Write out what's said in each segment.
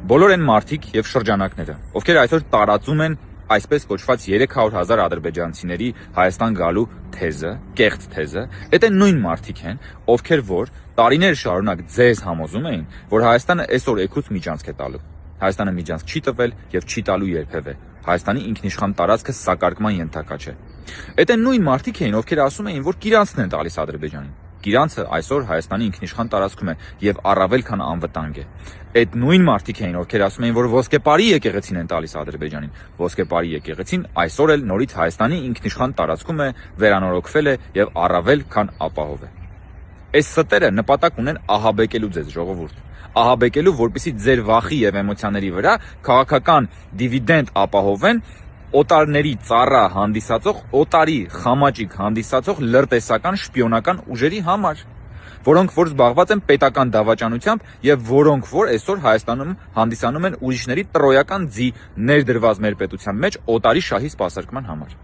Բոլոր են մարդիկ եւ շրջանակները, ովքեր այսօր տարածում են այսպես կոչված 300,000 ադրբեջանցիների Հայաստան գալու թեզը, կեղծ թեզը, դա նույն մարդիկ են, ովքեր որ տարիներ շարունակ ձեզ համոզում էին, որ Հայաստանը այսօր էկուց միջանցք է տալու։ Հայաստանը միջանցք չի տվել եւ չի տալու երբևէ։ Հայաստանի ինքնիշխան տարածքը սակարկման ենթակա չէ։ Դա նույն մարդիկ էին, ովքեր ասում էին, որ Կիրանցն են տալիս Ադրբեջանին։ Կիրանցը այսօր Հայաստանի ինքնիշխան տարածքում է եւ առավել քան անվտանգ է։ Այդ նույն մարդիկ էին, ովքեր ասում էին, որ ոսկեպարի եկեղեցին են տալիս Ադրբեջանին։ Ոսկեպարի եկեղեցին այսօր էլ նորից Հայաստանի ինքնիշխան տարածքում է, վերանորոգվել է եւ առավել քան ապահով է։ Այս ստերը նպատակ ունեն ահաբեկելու ձեզ ժողովուրդ։ Ահաբեկելու, որպեսզի ձեր վախի եւ էմոցիաների վրա քաղաքական դիվիդենդ ապահովեն օտարների ծառա հանդիսացող, օտարի խամաճիկ հանդիսացող լրտեսական շպիոնական ուժերի համար, որոնք որ զբաղված են պետական դավաճանությամբ եւ որոնք որ այսօր Հայաստանում հանդիսանում են ուրիշների տրոյական ձի ներդրված մեր պետության մեջ օտարի շահի սպասարկման համար։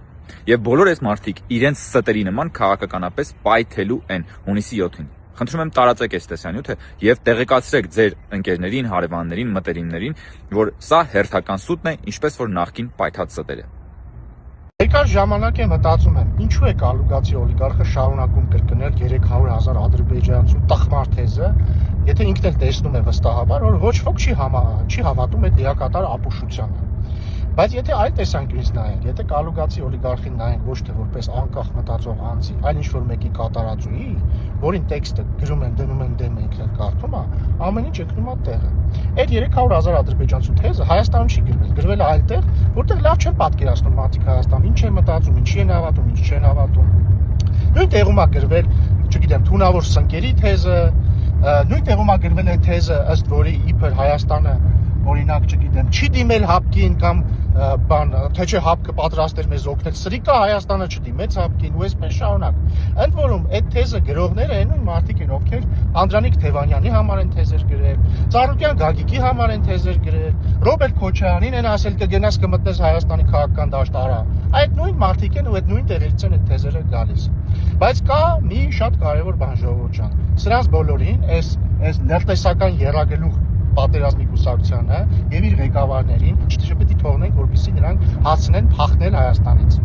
Եվ բոլոր այս մարդիկ իրենց ստերի նման քաղաքականապես պայթելու են հունիսի 7-ին։ Խնդրում եմ տարածեք այս տեսանյութը եւ տեղեկացրեք ձեր ընկերներին, հարևաններին, մտերիմներին, որ սա հերթական սուտն է, ինչպես որ նախկին պայթած ստերը։ Երկար ժամանակ եմ մտածում եմ, ինչու է Կալուգացի օլիգարխը շարունակում կրկնել 300,000 ադրբեջանցու տխմար թեզը, եթե ինքն էլ տեսնում է վստահաբար, որ ոչ ոք չի հավատում այդ լիակատար ապուշությանը։ Բայց եթե այլ տեսանկյունից նայենք, եթե Կալուգացի օլիգարխին նայենք ոչ թե որպես անկախ մտածող անձի, այլ ինչ-որ մեկի կատարածուի, որին տեքստը գրում են, դնում են դեմը, ինքն էլ կարդում է, ամեն ինչ ընկնում է տեղը։ Այդ 300,000 ադրբեջանցու թեզը Հայաստանում չի գրվել, գրվել է այլտեղ, որտեղ լավ չեն պատկերացնում մարդիկ Հայաստանում, ինչ են մտածում, ինչի են հավատում, ինչ չեն հավատում։ Նույն տեղում է գրվել, չգիտեմ, թունավոր սնկերի թեզը, նույն տեղում է գրվել այն թեզը, ըստ որի իբր Հայաստանը օրինակ, չգիտեմ, չի դիմել հապկին կամ թե չէ հապկը պատրաստ էր մեզ օգնել, սրիկա Հայաստանը չդիմեց հապկին ու այսպես շարունակ։ Ընդ որում այդ թեզը գրողները այն նույն մարդիկ են, ովքեր Անդրանիկ Թևանյանի համար են թեզեր գրել, Ծառուկյան Գագիկի համար են թեզեր գրել, Ռոբերտ Քոչարյանին են ասել կգնաս կմտնես Հայաստանի քաղաքական դաշտ արա։ Այդ նույն մարդիկ են ու այդ նույն տեղերից են այդ թեզերը գալիս։ Բայց կա մի շատ կարևոր բան ժողովուրդ ջան։ Սրանց բոլորին այս լրտեսական եռագլուխ պատերազմի կուսակցությանը եւ իր ղեկավարներին չպետք է թողնենք, որպեսզի նրանք հասցնեն փախնել Հայաստանից։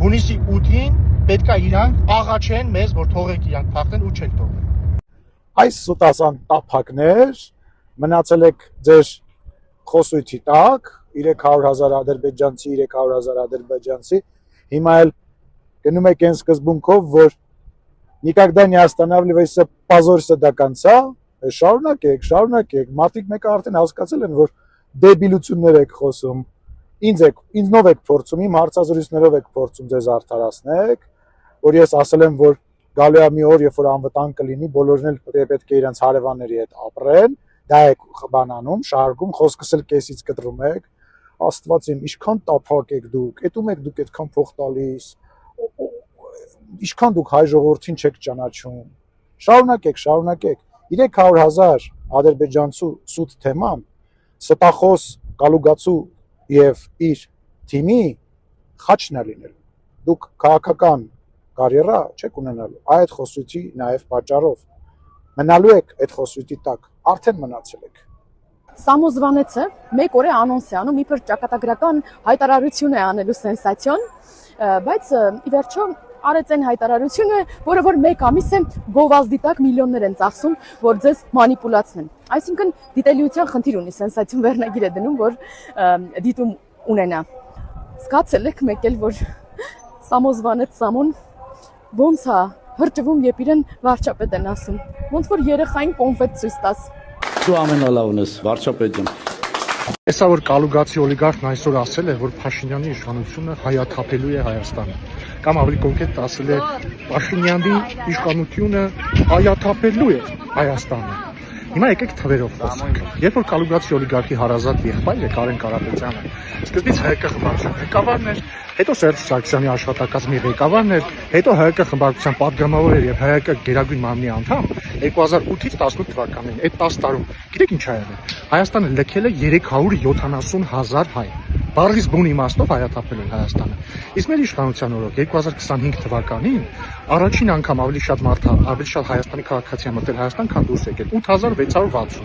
Հունիսի 8-ին պետքա իրանք աղաչեն մեզ, որ թողեք իրանք փախնեն ու չեն թողնի։ Այս սուտասան տափակներ մնացել եք ձեր խոսույթի տակ, 300,000 ադրբեջանցի, 300,000 ադրբեջանցի, հիմա էլ գնում եք այն սկզբունքով, որ никогда не останавливайся, позорься до конца, շարունակեք, մարդիկ մեկը արդեն հասկացել են, որ դեբիլություններ եք խոսում, ինձնով եք փորձում, իմ հարցազրույցներով եք փորձում ձեզ արդարացնեք, որ ես ասել եմ, որ գալու է մի օր, երբ որ անվտանգ կլինի, բոլորն էլ պետք է իրենց հարևանների հետ ապրեն, դա եք բանանում, շարքում, խոսքս էլ կեսից կտրում եք, Աստված իմ, ինչքան տափակ եք դուք, էտում եք դուք այդքան փող տալիս, ինչքան դուք հայ ժողովրդին չեք ճանաչում, շարունակեք, 300,000 ադրբեջանցու սուտ թեման ստախոս Կալուգացու եւ իր թիմի խաչն է լինելու։ Դուք քաղաքական կարիերա չեք ունենալու այդ խոսույթի նաեւ պատճառով։ Մնալու եք այդ խոսույթի տակ, արդեն մնացել եք։ Սամոզվանեցը մեկ օր է անոնս է անում, իբր ճակատագրական հայտարարություն է անելու սենսացիոն, բայց ի վերջո արեց այն հայտարարությունը, որը որ մեկ ամիս է գովազդի տակ միլիոններ են ծախսում, որ ձեզ մանիպուլացնեն։ Այսինքն դիտելիության խնդիր ունի, սենսացիոն վերնագիր է դնում, որ դիտում ունենա։ Զգացել եք մեկ էլ, որ Սամոզվանեց Սամոն ոնց է հրճվում, երբ իրեն վարչապետ են ասում, ոնց որ երեխային կոնֆետ ցույց տաս։ Դու ամենալավն ես, վարչապետ ջան։ Հեսա որ կալուգացի օլիգարխն այսօր ասել է, որ Փաշինյանի իշխանությունը հայաթափելու է Հայաստանը։ Կամ ավելի կոնկրետ ասել է Փաշինյանի իշխանությունը հայաթափելու է Հայաստանը։ Հիմա եկեք թվերով խոսենք։ Երբ որ կալուգացի օլիգարխի հարազատ եղբայրը Կարեն Կարապետյանը սկզբից ՀԿ խմբակցության ղեկավարն էր, հետո Սերժ Սարգսյանի աշխատակազմի ղեկավարն էր, հետո ՀԿ խմբակցության պատգամավոր էր եւ ՀԿ գերագույն մարմնի անդամ 2008-ից 18 թվականին, այդ 10 տարում, գիտեք ինչ ա եղել։ Հայաստանը լքել է 370,000 հայ։ Բառից բուն իմաստով հայաթափել են Հայաստանը։ Իսկ մեր իշխանության օրոք 2025 թվականին առաջին անգամ ավելի շատ Հայաստանի քաղաքացի մտել Հայաստան, քան դուրս եկել 8660։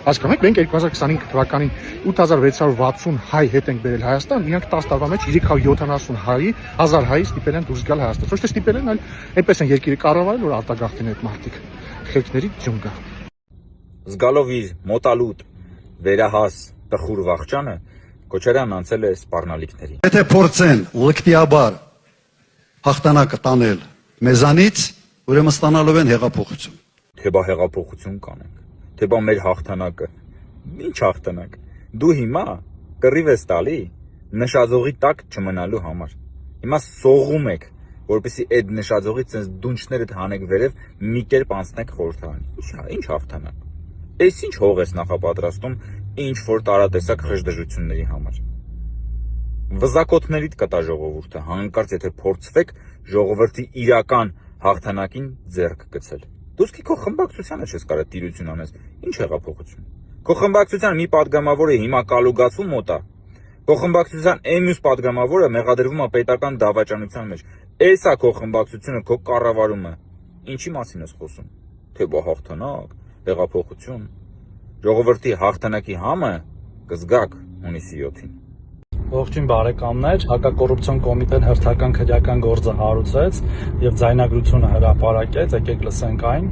Հասկանում եք, մենք 2025 թվականին 8660 հայ հետ ենք բերել Հայաստան, իրանք 10 տարվա մեջ 370,000 հայ ստիպել են դուրս գալ Հայաստան։ Ոչ թե ստիպել են, այլ այնպես են երկիրը կառավարել, որ արտագաղթեն այդ մարդիկ։ Խելքների ջունգ կա։ Զգալով իր մոտալուտ վերահաս տխուր վախճանը Քոչարյանն անցել է սպառնալիքներին։ Եթե փորձեն լկտիաբար հաղթանակը տանել մեզանից, ուրեմն ստանալով են հեղափոխություն։ Թե բա հեղափոխություն կանենք, թե բա մեր հաղթանակը։ Ինչ հաղթանակ։ Դու հիմա կռիվ ես տալի նշաձողի տակ չմնալու համար։ Հիմա սողում եք, որպեսզի այդ նշաձողից sense դունչներդ հանեք վերև մի կերպ անցնեք խորհրդարան։ Ինչ հաղթանակ։ Էս ինչ հող ես նախապատրաստում ինչ որ տարատեսակ խժդժությունների համար։ Վզակոթներիդ կտա ժողովուրդը, հանկարծ եթե փորձվեք ժողովրդի իրական հաղթանակին ձեռք գցել։ Դու սկի քո խմբակցությանը չես կարող տիրություն անես։ Ինչ հեղափոխություն։ Քո խմբակցության մի падգամավորը հիմա կալուգացու մոտ է։ Քո խմբակցության մյուս падգամավորը մեղադրվում է պետական դավաճանության մեջ։ Էս է քո խմբակցությունը, քո կառավարումը։ Ինչի մասին ես խոսում։ Թե բա հաղթանակ, հեղափոխություն։ Ժողովրդի հաղթանակի համը կզգաք հունիսի 7-ին։ Ողջույն բարեկամներ, հակակոռուպցիոն կոմիտեն հերթական քրեական գործը հարուցեց եւ ձայնագրությունը հրապարակեց, եկեք լսենք այն։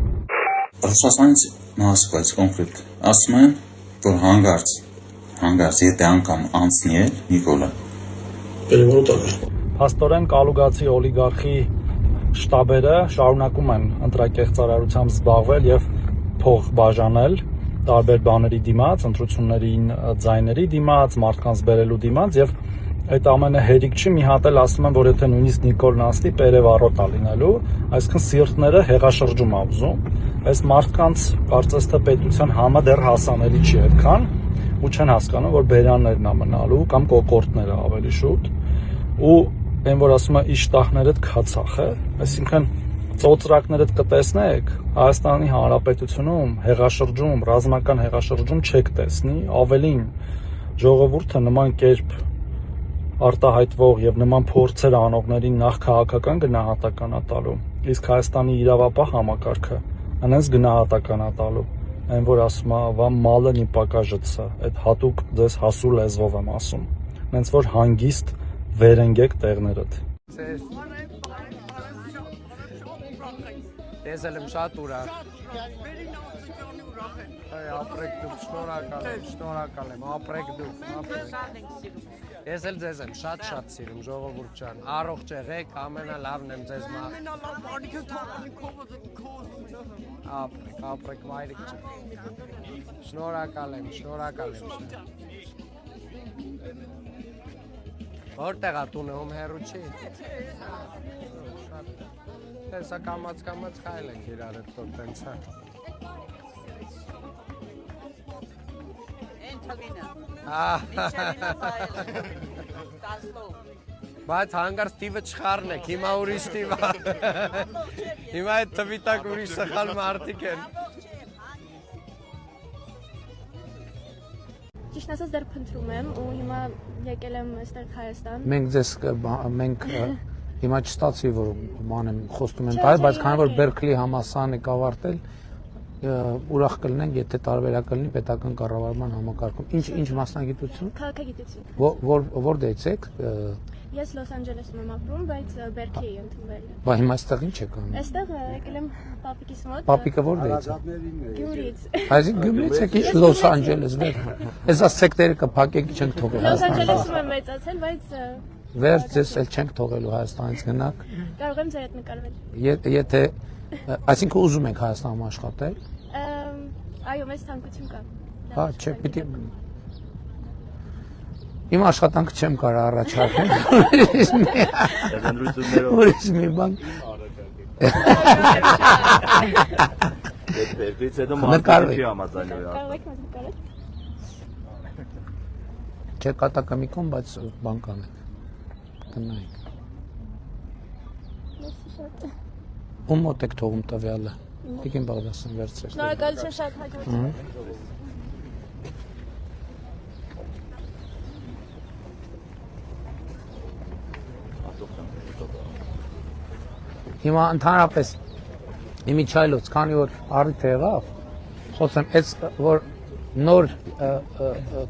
Ռուսաստանից մասկվայց կոնկրետ ասում են, որ հանգարց եթե անգամ անցնի է Նիկոլա Փաստորեն կալուգացի օլիգարխի շտաբերը շարունակում են ընտրակեղծարարությամբ զբաղվել եւ փող բաժանել տարբեր բաների դիմաց, ընտրություններին ձայների դիմաց, մարդկանց բերելու դիմաց եւ այդ ամենը հերիք չի, մի հատ էլ ասում են, որ եթե նույնիսկ Նիկոլն անցնի, պերևառոտ է լինելու, այսինքն սիրտները հեղաշրջում ա ուզում, այս մարդկանց կարծես թե պետության համը դեռ հասանելի չի այդքան ու չեն հասկանում, որ բերաններն ա մնալու կամ կոկորտները ավելի շուտ ու այն որ ասում է իշտահներդ քացախ է, այսինքն ծոծրակներդ կտեսնեք Հայաստանի Հանրապետությունում հեղաշրջում, ռազմական հեղաշրջում չեք տեսնի, ավելին ժողովուրդը նման կերպ արտահայտվող եւ նման փորձեր անողներին նախ քաղաքական գնահատական ա տալու, իսկ Հայաստանի իրավապահ համակարգը այնպես գնահատական ա տալու, այն որ ասում է «Вам мало не покажется», այդ հատուկ ձեզ հասու լեզվով եմ ասում, այնց որ հանգիստ վերենգեք տեղներդ։ Ես էլ եմ շատ ուրախ։ Ապրեք դուք, շնորհակալ եմ, ապրեք դուք։ Ես էլ ձեզ եմ շատ սիրում, ժողովուրդ ջան։ Առողջ եղեք, ամենալավն եմ ձեզ ապրեք մայրիկ ջան։ Շնորհակալ եմ։ Որտեղ ա տունը, ում հեռու չի։ Տեսա կամաց խայլ ենք իրար հետ որ տենց է։ Բայց հանգարց տիվը չխարն եք, հիմա ուրիշ տիվա։ Հիմա այդ թվի տակ ուրիշ սխալ մարդիկ են։ Ճիշտ ասած դեռ փնտրում եմ ու հիմա եկել եմ այստեղ Հայաստան։ Մենք հիմա չստացի որ մանեմ խոստում եմ տալ, բայց քանի որ Բերքլի համալսարանը կավարտել ուրախ կլինենք, եթե տարբերակ լինի պետական կառավարման համակարգում։ Ինչ մասնագիտություն։ Քաղաքագիտություն։ Որտեղից եք։ Ես Լոս Անջելեսում եմ ապրում, բայց Բերքլի եմ ընդունվել։ Բա հիմա այստեղ ինչ եք անում։ Այստեղ եկել եմ պապիկիս մոտ։ Պապիկը որտեղից է։ Գյումրիից։ Այսինքն Գյումրիից եք ինչ Լոս Անջելես վեր։ Էսա սեկտերը կփակեք չենք թողել։ Լոս Անջելեսում եմ մեծացել, բայց Վեր ձեզ էլ չենք թողելու Հայաստանից գնաք։ կարող եմ ձեր հետ նկարվել։ Եթե այսինքն ուզում եք Հայաստանում աշխատել։ Այո, մեծ ցանկություն կա։ Հա, չէ, պիտի Իմ աշխատանքը չեմ կարող առաջարկել։ Ուրիշ մի բան։ Վերջից հետո մասնակցի չի համաձայնվել։ Կարող եք նկարել։ Չէ կատակը մի կողմ, բայց բան կանենք։ Գնայինք։ Ում մոտ եք թողում տվյալը։ Տիկին Բաղդասարյան վերցրեք։ Շնորհակալություն շատ հաջողություն։ Հիմա ընդհանրապես իմիջայլոց, քանի որ առիթ եղավ, խոսեմ, այս որ նոր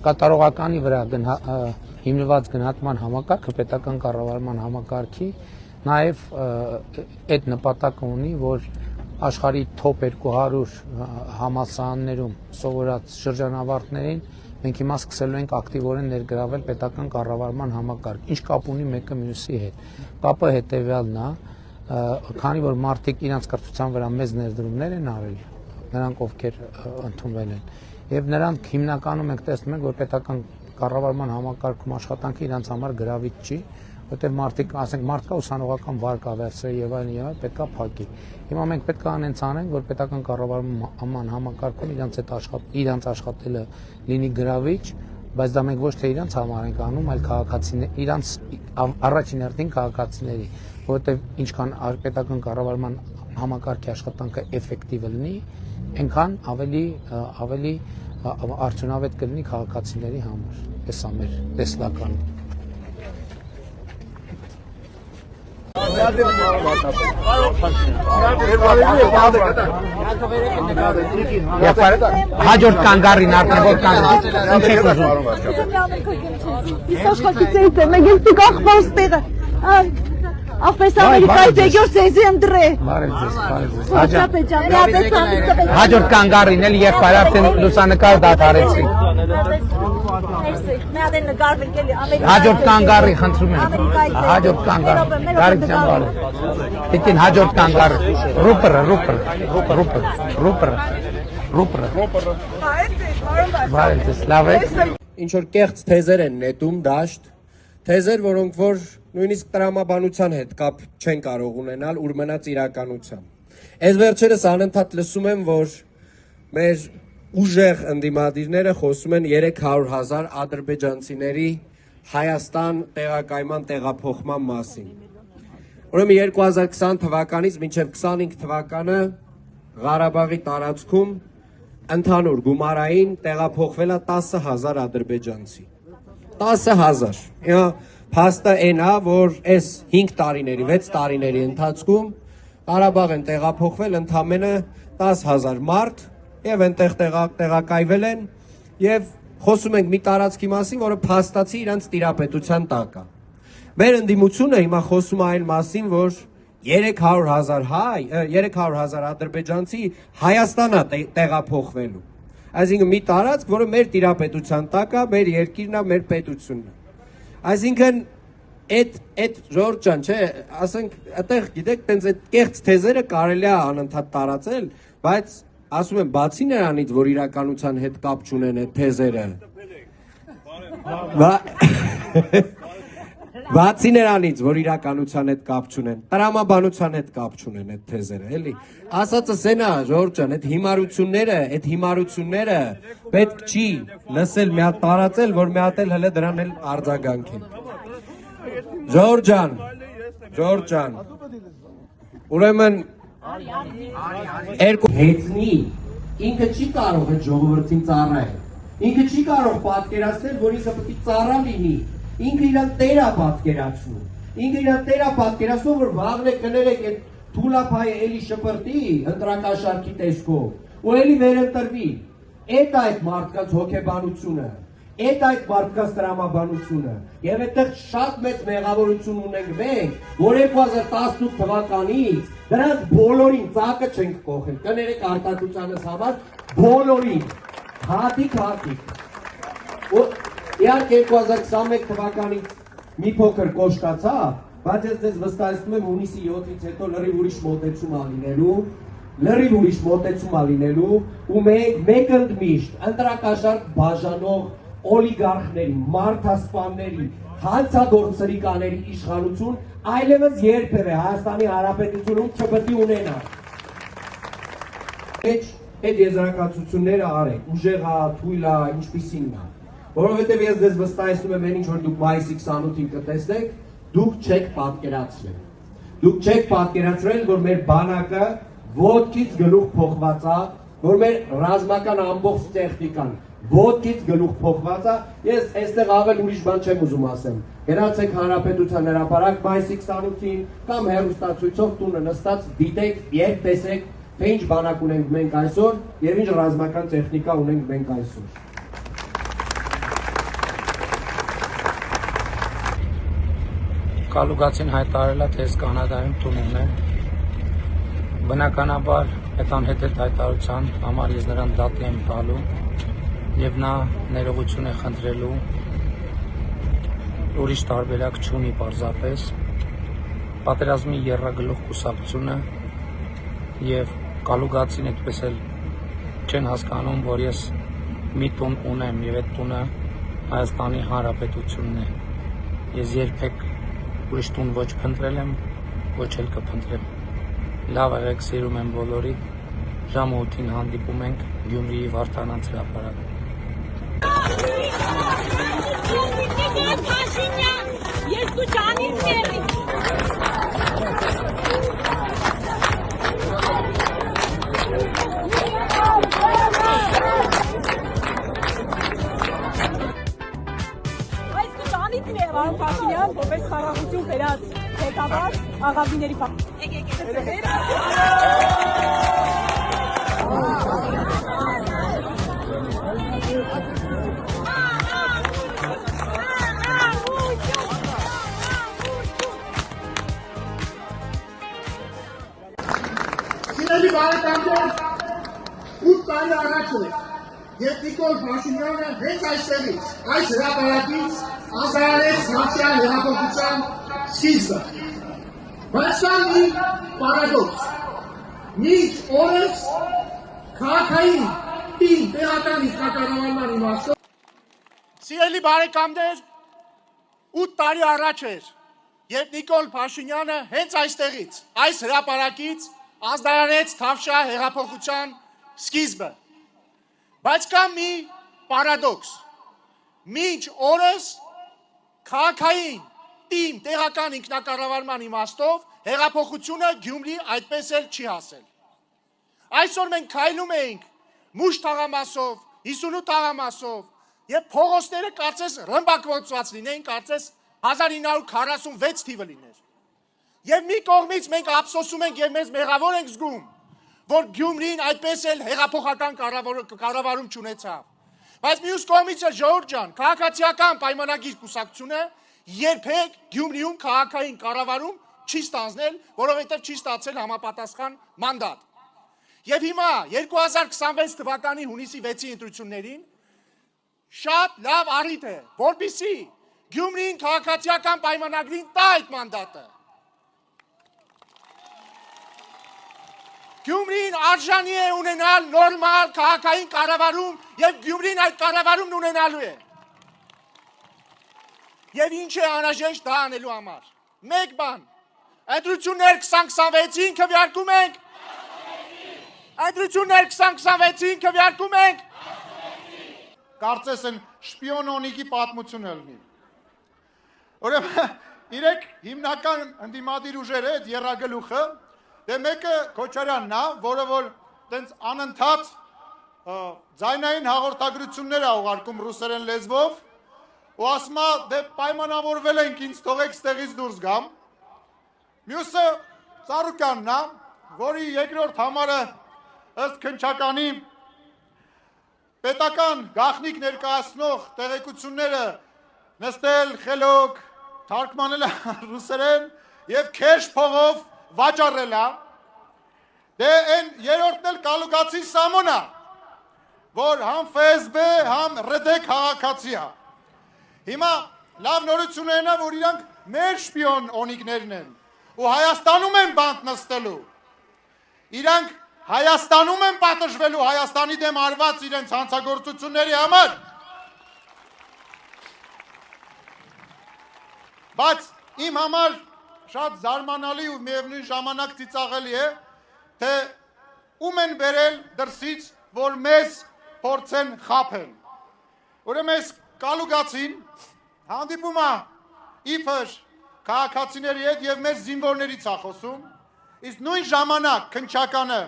կատարողականի վրա հիմնված գնահատման համակարգը պետական կառավարման համակարգի նաև այդ նպատակը ունի, որ աշխարհի top 200 համալսարաններում սովորած շրջանավարտներին մենք հիմա սկսելու ենք ակտիվորեն ներգրավել պետական կառավարման համակարգ։ Ինչ կապ ունի մեկը մյուսի հետ։ Կապը հետևյալն է, քանի որ մարդիկ իրենց կրթության վրա մեծ ներդրումներ են արել, նրանք ովքեր ընդունվել են, եւ նրանք հիմնականում ենք տեսնում ենք, որ պետական կառավարման համակարգում աշխատանքը իրենց համար գրավիչ չի, որտեղ մարդիկ, ասենք, մարդկա ուսանողական վարկա վերցրել եւ այլն, պետքա փակի։ Հիմա մենք պետք է անենք, որ պետական կառավարման համակարգում իրենց աշխատելը լինի գրավիչ, բայց դա մենք ոչ թե իրենց համար ենք անում, այլ քաղաքացիներ, իրենց առաջին հերթին քաղաքացիների, որովհետեւ ինչքան պետական կառավարման համակարգի աշխատանքը էֆեկտիվ լինի, այնքան ավելի արդյունավետ կլինի քաղաքացիների համար։ Էս է մեր տեսլականը։ Հաջորդ կանգարին արտագոտ կանգարին։ Ինչ եք ուզում։ Ես աշխատից էի տեմ, մենք ենք տուք աղբաս տեղը։ Աղպես Ամերիկայի ձեգյոր սեզի ընդրե։ Բարև ձեզ։ Հաջորդ կանգարին էլ եղբայր արդեն լուսանկար դադարեցի։ Հաջորդ կանգարի խնդրում եմ։ Հաջորդ կանգար։ Բարև ձեզ բարև։ Տիկին հաջորդ կանգար։ Ռուպր։ Բարև ձեզ, լավ եք։ Ինչ որ կեղծ թեզեր են նետում դաշտ, թեզեր, որոնք որ նույնիսկ տրամաբանության հետ կապ չեն կարող ունենալ ուր մնաց իրականությամբ։ Այս վերջերս անընդհատ լսում եմ, որ մեր ուժեղ ընդդիմադիրները խոսում են 300,000 ադրբեջանցիների Հայաստան տեղակայման տեղափոխման մասին։ Ուրեմն 2020 թվականից մինչև 25 թվականը Ղարաբաղի տարածքում ընդհանուր գումարային տեղափոխվել է 10,000 ադրբեջանցի։ 10,000։ Փաստը այն է, որ այս 5 տարիների, 6 տարիների ընթացքում Ղարաբաղ են տեղափոխվել ընդամենը 10,000 մարդ եւ այնտեղ տեղակայվել են եւ խոսում ենք մի տարածքի մասին, որը փաստացի իրենց տիրապետության տակ է։ Մեր ընդդիմությունը հիմա խոսում է այն մասին, որ 300,000 ադրբեջանցի Հայաստան է տեղափոխվելու։ Այսինքն մի տարածք, որը մեր տիրապետության տակ է, մեր երկիրն է, մեր պետությունն է։ Այսինքն այդ Ժորժ ջան, չէ, ասենք, այդտեղ գիտեք, տենց այդ կեղծ թեզերը կարելի է անընդհատ տարածել, բայց ասում եմ, բացի նրանից, որ իրականության հետ կապ չունեն այդ թեզերը։ Բացի նրանից, որ իրականության հետ կապ չունեն, տրամաբանության հետ կապ չունեն այդ թեզերը, էլի։ Ասածս այն է, Ժորժ ջան, այդ հիմարությունները պետք չի լսել մի հատ տարածել, որ մի հատ էլ հələ դրան էլ արձագանքեն։ Ժորժ ջան, ուրեմն երկու հեծնի, ինքը չի կարող այդ ժողովրդին ծառայել, ինքը չի կարող պատկերացնել, որ ինքը պետք է ծառա լինի, ինքը իրան տեր է պատկերացնում, որ վաղն է կներեք այդ թուլափայը էլի շպրտի ընտրակաշարքի տեսքով, ու էլի վերընտրվի, այդ մարդկանց հոգեբանությունը, այդ մարդկանց տրամաբանությունը, և այդտեղ շատ մեծ մեղավորություն ունենք մենք, որ 2018 թվականից դրանց բոլորին ծակը չենք կողել, կներեք արտադրությանս համար, բոլորին, հատիկ։ Իհարկե 2021 թվականից մի փոքր կոշկացավ, բայց ես ձեզ վստահեցնում եմ հունիսի 7-ից հետո լրիվ ուրիշ մոտեցում ա լինելու ու մենք մեկ ընդմիշտ ընտրակաշարք բաժանող օլիգարխների, մարդասպանների, հանցագործրիկաների իշխանություն այլևս երբևէ Հայաստանի Հանրապետությունում չպետք է ունենա։ Այդ եզրակացությունները արեք, ուժեղա, թույլա, ինչպիսին նա։ Որովհետև ես ձեզ վստահեցնում եմ, ինչ որ դուք մայիսի 28-ին կտեսնեք, դուք չեք պատկերացրել։ Դուք չեք պատկերացրել, որ մեր բանակը ոտքից գլուխ փոխված է, որ մեր ռազմական ամբողջ տեխնիկան ոտքից գլուխ փոխված է։ Ես այստեղ ավել ուրիշ բան չեմ ուզում ասեմ։ Գնացեք Հանրապետության հրապարակ մայիսի 28-ին կամ հեռուստացույցով տունը նստած դիտեք, երբ տեսեք, թե ինչ բանակ ունենք մենք այսօր եւ ինչ ռազմական տեխնիկա ունենք մենք այսօր։ Կալուգացին հայտարարել է, թե ես Կանադայում տուն ունեմ։ Բնականաբար այդ անհետ հայտարարության համար ես նրան դատի եմ տալու եւ նա ներողություն է խնդրելու, ուրիշ տարբերակ չունի պարզապես պատերազմի եռագլուխ կուսակցությունը եւ Կալուգացին այդպես էլ չեն հասկանում, որ ես մի տուն ունեմ եւ այդ տունը Հայաստանի Հանրապետությունն է։ Ես երբեք ուրիշ տուն ոչ փնտրել եմ, ոչ էլ կփնտրեմ։ Լավ եղեք, սիրում եմ բոլորիդ, ժամը 8-ին հանդիպում ենք Գյումրիի Վարդանանց հրապարակում։ Ես դու ջանից ների։ Այս դու ջանից ների, Վարդան Փաշինյան, որպես խաղաղություն բերած ղեկավար աղավիների Սիրելի բարեկամներ, 8 տարի առաջ է, երբ Նիկոլ Փաշինյանը հենց այստեղից, այս հրապարակից ազդարարեց Նախշյան հեղափոխության սկիզբը։ Բայց կա մի պարադոքս։ Մինչ օրս քաղաքային տին տեղական ինքնակառավարման իմաստով Սիրելի բարեկամներ, 8 տարի առաջ էր, երբ Նիկոլ Փաշինյանը հենց այստեղից, այս հրապարակից ազդարարեց Թավշյա հեղափոխության սկիզբը։ Բայց կա մի պարադոքս։ Մինչ օրս քաղաքային տիմ տեղական ինքնակառավարման իմաստով հեղափոխությունը Գյումրի այդպես էլ չի հասել։ Այսօր մենք քայլում էինք մուշ թաղամասով, 58 թաղամասով եւ փողոցները կարծես ռմբակոծված լինեին, կարծես 1946 թիվը լիներ։ Եվ մի կողմից մենք ափսոսում ենք եւ մեզ մեղավոր ենք զգում, որ Գյումրին այդպես էլ հեղափոխական կառավարում չունեցավ։ Բայց մյուս կողմից է ժողովուրդ ջան, քաղաքացիական պայմանագիր կուսակցությունը երբեք Գյումրիում քաղաքային կառավարում չի ստանձնել, որովհետև չի ստացել համապատասխան մանդատ։ Եվ հիմա 2026 թվականի հունիսի 6-ի ընտրություններին շատ լավ առիթ է, որպեսզի Գյումրին քաղաքացիական պայմանագրին տա այդ մանդատը։ Գյումրին արժանի է ունենալ նորմալ քաղաքային կառավարում եւ Գյումրին այդ կառավարումն ունենալու է։ Եվ ինչ է անհրաժեշտ դա անելու համար։ Մեկ բան, ընտրություններ 2026-ին քվեարկում ենք։ Ընտրություններ 2026-ին քվեարկում ենք։ Կարծես են շպիոնոնիկի պատմություն ելնի։ Ուրեմն իրեք հիմնական ընդդիմադիր ուժերը այդ եռագլուխը դե մեկը Քոչարյանն է, որը որ տենց անընդհատ ձայնային հաղորդագրություններ է ուղարկում ռուսերեն լեզվով ու ասում է դե պայմանավորվել ենք ինձ թողեք ստեղից դուրս գամ։ Մյուսը Ծառուկյանն է, որի երկրորդ համարը ըստ քննչականի պետական գաղտնիք ներկայացնող տեղեկությունները նստել, խելոք, թարգմանել ռուսերեն եւ քեշ փողով վաճառել է, դե այն երորդն էլ Կալուգացի Սամոնա, որ համ ՖՍԲ, համ ՌԴ քաղաքացի է։ Հիմա լավ նորություններն է, որ իրանք մեր շպիոն օնիկներն են ու Հայաստանում են բանտ նստելու։ Իրանք Հայաստանում են պատժվելու Հայաստանի դեմ արված իրենց հանցագործությունների համար։ Բայց իմ համար շատ զարմանալի ու միևնույն ժամանակ ծիծաղելի է, թե ում են բերել դրսից, որ մեզ փորձեն խաբել։ Ուրեմն այս կալուգացին հանդիպում է իբր քաղաքացիների հետ եւ մեր զինվորներից է խոսում, իսկ նույն ժամանակ քնչականը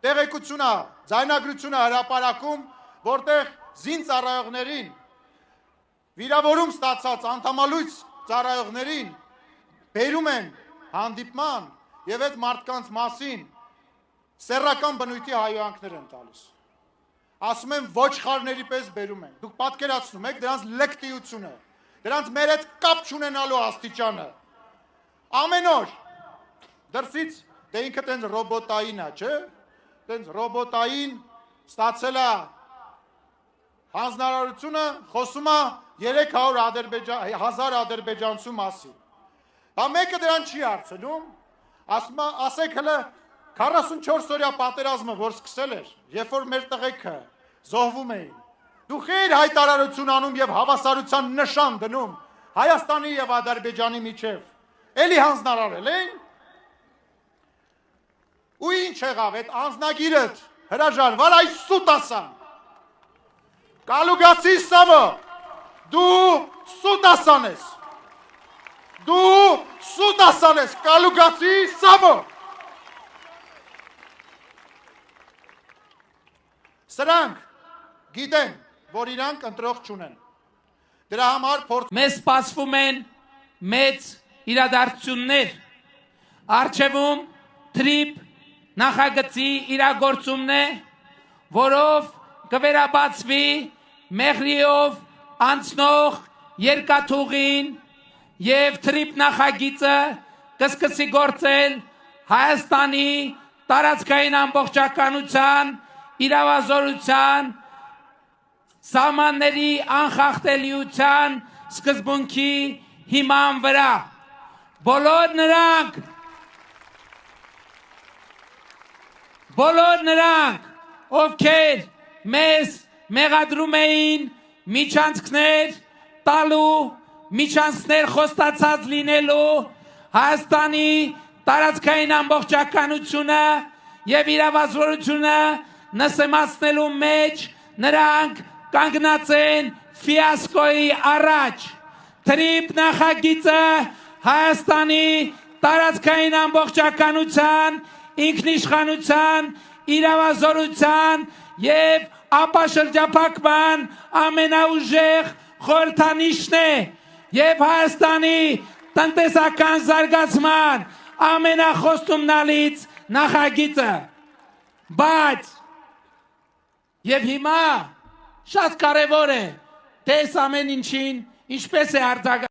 տեղեկություն է, ձայնագրություն է հրապարակում, որտեղ զինծառայողներին վիրավորում ստացած անդամալույց ծառայողներին բերում են հանդիպման եւ այդ մարդկանց մասին սեռական բնույթի հայհոյանքներ են տալիս։ Ասում են ոչխարների պես բերում են։ Դուք պատկերացնում եք դրանց լեկտիությունը, դրանց մեր հետ կապ չունենալու աստիճանը։ Ամեն օր դրսից դե ինքը տենց ռոբոտային է, չէ՞։ Տենց ռոբոտային ստացել է հանձնարարությունը, խոսում է 300,000 ադրբեջանցու մասին։ Բա մեկը դրան չի հարցնում, ասում է, ասեք հələ 44 օրյա պատերազմը, որ սկսել էր, երբ որ մեր տղեկը զոհվում էին, դուք եք հայտարարություն անում եւ հավասարության նշան դնում Հայաստանի եւ Ադրբեջանի միջև, էլի հանձնարարել են։ Ու ինչ եղավ այդ անձնագիրը հրաժարվար այ սուտ ասան։ Կալուգացի Սամո, դու սուտ ասան ես։ Դու սուտ ասան ես, Կալուգացի Սամո։ Սրանք գիտեն, որ իրանք ընտրող չունեն։ Դրա համար մեզ սպասվում են մեծ իրադարձություններ։ Առջևում թրիփ նախագծի իրագործումն է, որով կվերաբացվի Մեղրիով անցնող երկաթուղին եւ թրիփ նախագիծը կսկսի գործել Հայաստանի տարածքային ամբողջականության իրավազորության սահմանների անխախտելիության սկզբունքի հիման վրա։ Բոլոր նրանք, ովքեր մեզ մեղադրում էին միջանցքներ տալու, միջանցքներ խոստացած լինելու Հայաստանի տարածքային ամբողջականությունը եւ իրավազորությունը նսեմացնելու մեջ, նրանք կանգնած են ֆիասկոյի առաջ։ Թրիփ նախագիծը Հայաստանի տարածքային ամբողջականության, ինքնիշխանության, իրավազորության եւ ապաշրջափակման ամենաուժեղ խորհրդանիշն է եւ Հայաստանի տնտեսական զարգացման ամենախոստումնալից նախագիծը։ Բայց եւ հիմա շատ կարեւոր է, թե այս ամեն ինչին ինչպես է արձագանքել